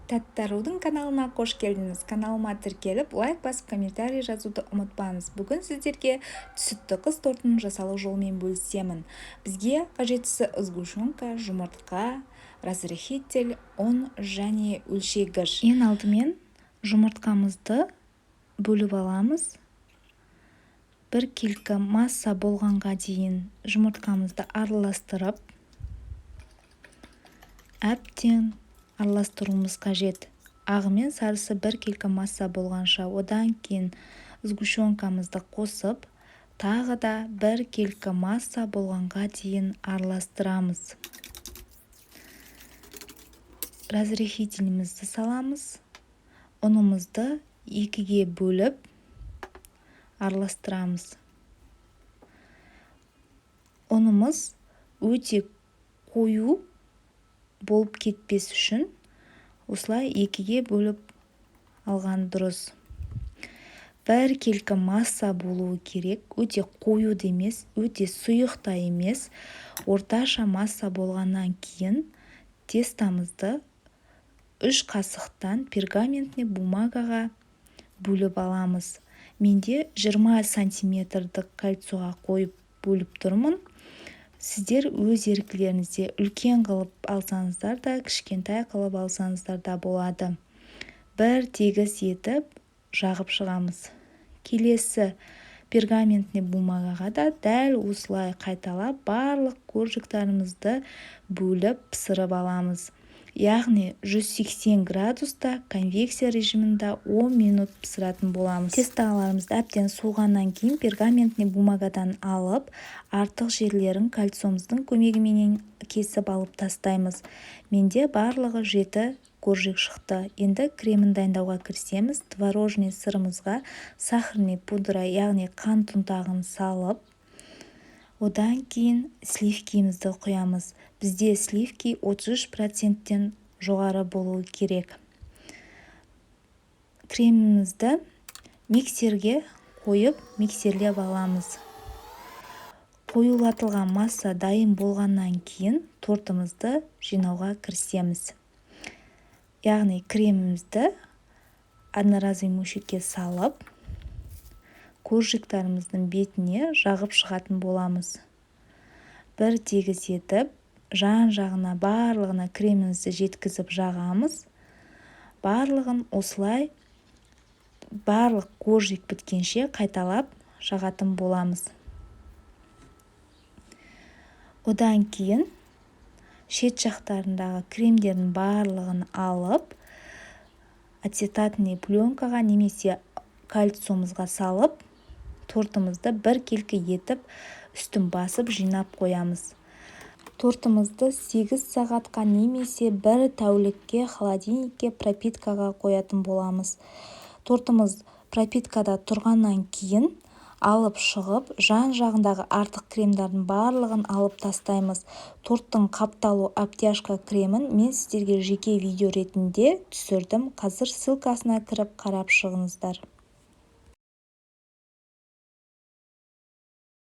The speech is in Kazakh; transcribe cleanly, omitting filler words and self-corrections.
Тәттарудың каналына қош келдіңіз. Каналыма тіркеліп, лайк басып, комментарий жазуды ұмытпаңыз. Бүгін сіздерге сүтті қыз тортының жасалу жолымен бөлісемін. Бізге қажеттісі сгущенка, жұмыртқа, разрыхитель, ұн және өлшегіш. Ең алдымен жұмыртқамызды бөліп аламыз. Бір келкі масса болғанға дейін жұмыртқамызды араластырып, әбден араластыруымыз қажет. Ағы мен сарысы бір келкі масса болғанша, одан кейін сгущенкамызды қосып, тағы да бір келкі масса болғанға дейін араластырамыз. Разрыхителімізді саламыз. Ұнымызды екіге бөліп араластырамыз. Ұнымыз өте қою болып кетпес үшін осылай екіге бөліп алған дұрыс. Бір келкі масса болуы керек, өте қою да емес, өте сұйық та емес, орташа масса болғаннан кейін тестамызды 3 қасықтан пергаментный бумагаға бөліп аламыз. Менде 20 сантиметрдік кольцоға қойып бөліп тұрмын. Сіздер өз еркілеріңізде үлкен қылып алсаңыздар да, кішкентай қылып алсаңыздар да болады. Бір тегіс етіп жағып шығамыз. Келесі пергаментный бумагаға да дәл осылай қайталап барлық коржиктарымызды бөліп пісіріп аламыз. Яғни 180 градуста конвекция режимінде 10 минут пісіретін боламыз. Тесталарымызды әбден суығаннан кейін пергаментный бумагадан алып, артық жерлерін кольцомыздың көмегіменен кесіп алып тастаймыз. Менде барлығы 7 коржик шықты. Енді кремін дайындауға кірісеміз. Творожный сырымызға сахарный пудра, яғни қант ұнтағын салып, одан кейін сливкимізді құямыз. Бізде сливки 33%-тен жоғары болуы керек. Кремімізді миксерге қойып, миксерлеп аламыз. Қоюлатылған масса дайын болғаннан кейін тортымызды жинауға кірісеміз. Яғни кремімізді одноразовый мушетке салып, коржиктарымыздың бетіне жағып шығатын боламыз. Бір тегіс етіп, жан-жағына барлығына кремімізді жеткізіп жағамыз. Барлығын осылай барлық коржик біткенше қайталап жағатын боламыз. Одан кейін шет жақтарындағы кремдердің барлығын алып, ацетатный пленкаға немесе кольцомызға салып, тортымызды бір келкі етіп үстін басып жинап қоямыз. Тортымызды 8 сағатқа немесе 1 тәулікке холодильникке пропиткаға қоятын боламыз. Тортымыз пропиткада тұрғаннан кейін алып шығып, жан-жағындағы артық кремдердің барлығын алып тастаймыз. Торттың қапталу обтяжка кремін мен сіздерге жеке видео ретінде түсірдім. Қазір ссылкасына кіріп қарап шығыңыздар.